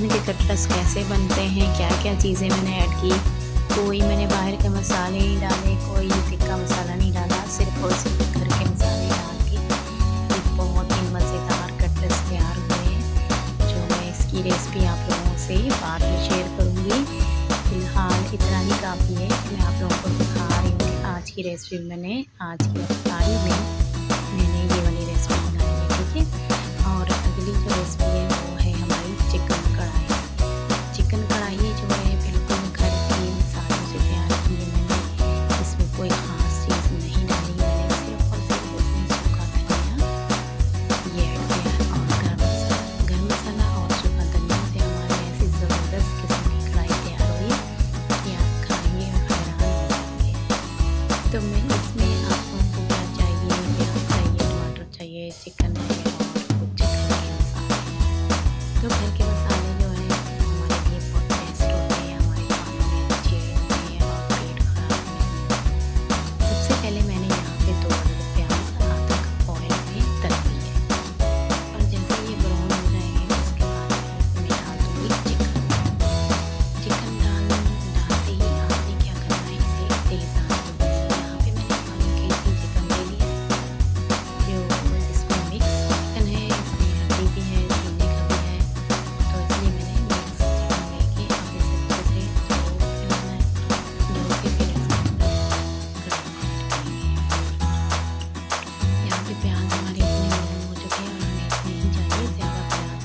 Chicken के cutlets कैसे बनते हैं, क्या क्या चीज़ें मैंने ऐड की। कोई मैंने बाहर के मसाले नहीं डाले, कोई तिक्का मसाला नहीं डाला, सिर्फ और सिर्फ घर के मसाले डाल के एक बहुत ही मज़ेदार कटलेट्स तैयार हुए, जो मैं इसकी रेसिपी आप लोगों से बाद में शेयर करूँगी। फ़िलहाल इतना ही काफ़ी है कि मैं आप लोगों को दिखा रही हूँ कि आज की रेसिपी मैंने आज की इफ्तारी में मैंने ये वाली रेसिपी बनाई है, ठीक है। और अगली जो रेसिपी है वो है हमारी चिकन कढ़ाई। चिकन कढ़ाई जो है बिल्कुल घर के मसालों से तैयार की है मैंने, इसमें कोई ख़ास चीज़ नहीं डाली मैंने, सिर्फ और सिर्फ इसमें सूखा धनिया ये ऐड किया और गरम मसाला और सूखा धनिया से हमारी ऐसी ज़बरदस्त किस्म की कढ़ाई तैयार हुई कि आप खाएंगे और हैरान हो जाएंगे। तो मैं इसमें आप लोगों को क्या चाहिए, प्याज चाहिए, टमाटर चाहिए, चिकन है और कुछ घर के मसाले हैं। तो घर के मसाले जो है हमारे लिए बहुत बेस्ट होते हैं, हमारे खानों में अच्छे होते हैं और पेट खराब नहीं होता। सबसे पहले मैंने यहाँ पे 2 अदद प्याज आधा कप ऑयल में तल दी है और जैसे ये ब्राउन हो जाएंगे उसके बाद मैं इसमें डाल दूँगी चिकन डालते ही आपने क्या करना है, इसे तेज़ आंच पे यहाँ पे मैंने 1 केजी चिकन ले लिया, जो इसमें मिक्स चिकन है, इसमें हड्डी भी है, सीने का भी है, तो इसलिए मैंने मिक्स चिकन लेके अब इसे अच्छे से मिलाना है, जो कि फिर इसके अंदर गरम करेंगे। यहाँ पे प्याज हमारे इतने नरम हो चुके हैं और हमें इतने ही चाहिए, ज़्यादा प्याज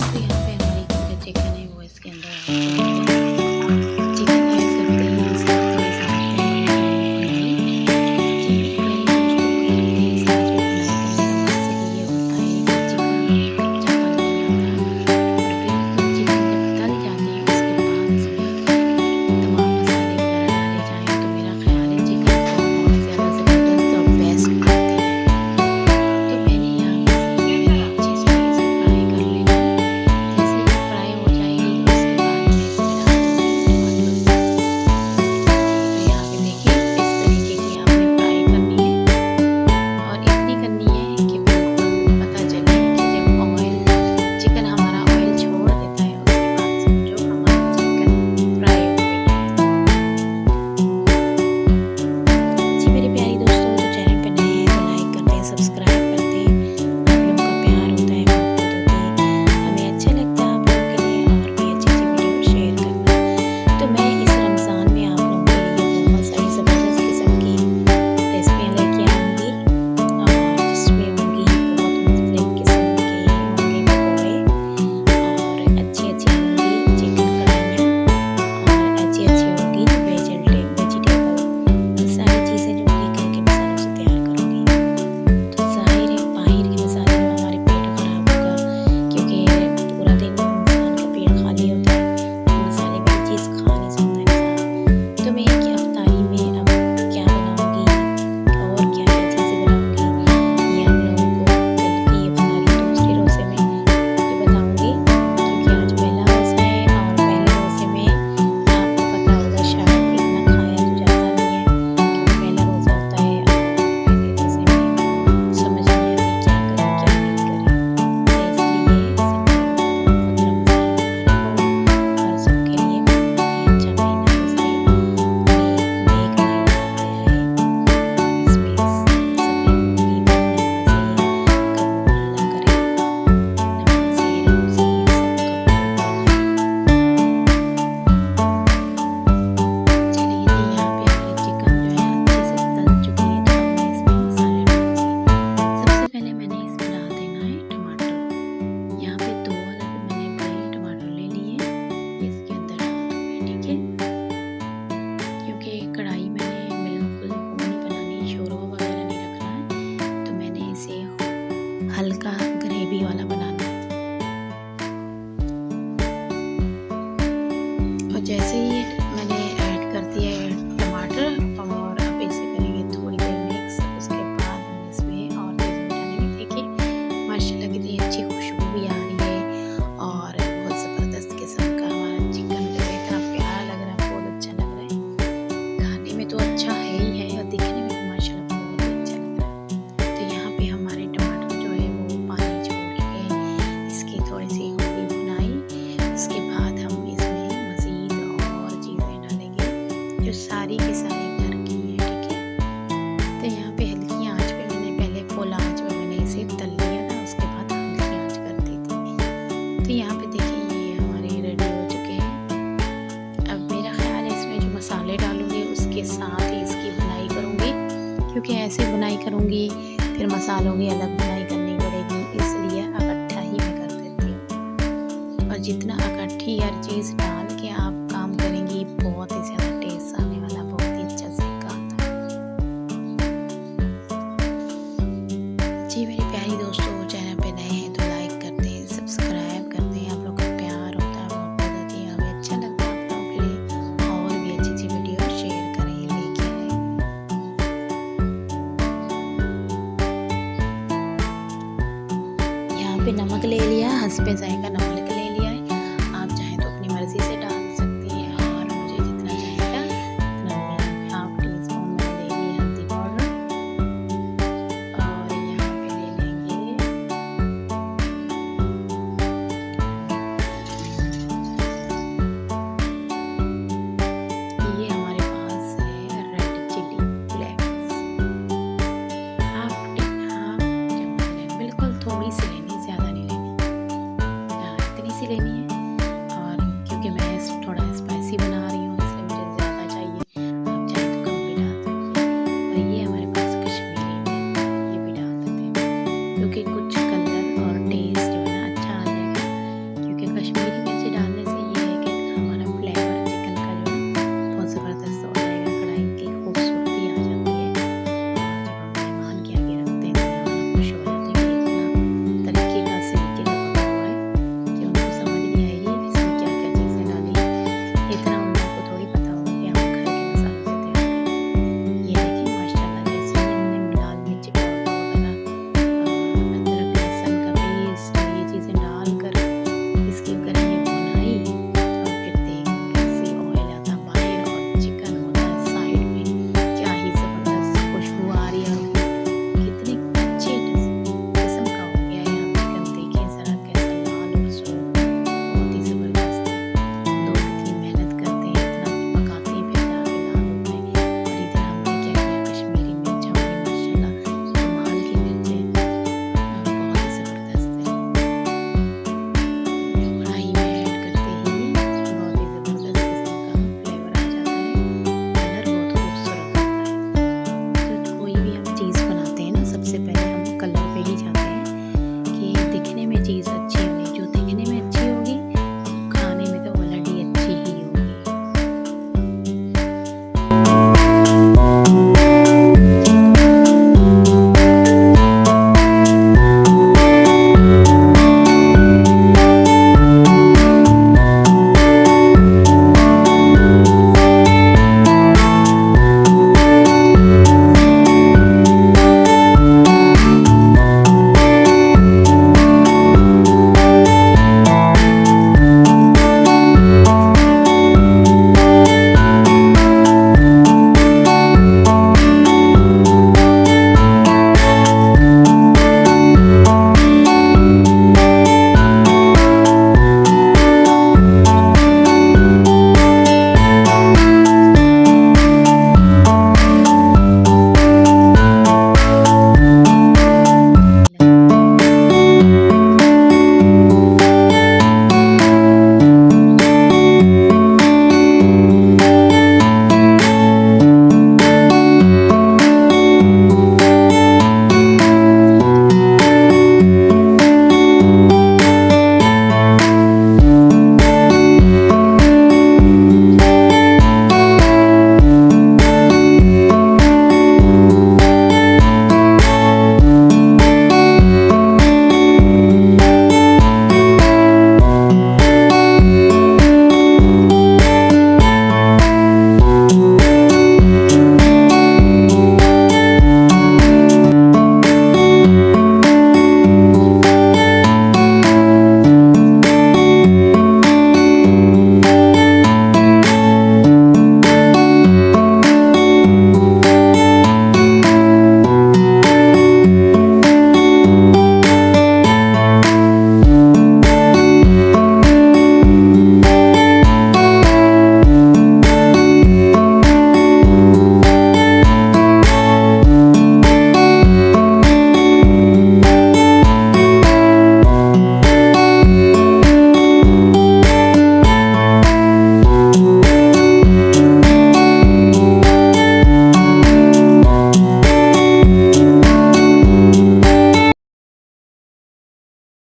तो यहाँ पे हमारी जो चिकन है वो इसके अंदर ऐड कर दिया। चिकन ऐड करते ही इसको तेज़ आंच पे तेज़ आंच पे भुनाई करने का मकसद ये होता है कि चिकन कच्चा नहीं जाता और फिर जब चिकन जब तल जाते हैं उसके बाद इसमें तमाम मसाले वगैरह डाले जाएँ तो मेरा ख़्याल है चिकन बहुत ज़्यादा ज़बरदस्त और बेस्ट बनती है। कैसे बुनाई करूँगी, फिर मसालों की अलग बुनाई करनी पड़ेगी, इसलिए इकट्ठा ही मैं कर देती हूँ। और जितना इकट्ठी हर चीज़ डाल के आप काम करेंगी, बहुत ही ज़्यादा टेस्ट आने वाला, बहुत ही अच्छा जायका आता है। जी मेरी प्यारी दोस्तों, चैनल पे नए हैं तो लाइक कर दें, सब्सक्राइब कर दें। आप लोग का प्यार होता है, मोहब्बत होती है, हमें अच्छा लगता है आप लोगों के लिए। और भी अच्छी अच्छी वीडियो शेयर करें, लेके आएँ। यहाँ पे नमक ले लिया, हस्बे जायका नमक ले लिया है। आप चाहें तो अपनी मर्ज़ी से डाल सकती हैं, और मुझे जितना चाहिए उतना मैं हाफ टी स्पून मैंने ले लिया हल्दी पाउडर। और यहाँ पे ले लेंगे ये हमारे पास है रेड चिली फ्लेक्स, हाफ चम्मच लें, बिल्कुल थोड़ी सी लेनी, ज़्यादा नहीं लेनी, इतनी सी लेनी है। और क्योंकि मैं थोड़ा स्पाइसी बना रही हूँ, इसलिए मुझे ज़्यादा चाहिए, आप चाहे तो कम भी डाल सकते हैं। और ये हमारे पास कश्मीरी मिर्च, ये भी डाल सकते हैं, क्योंकि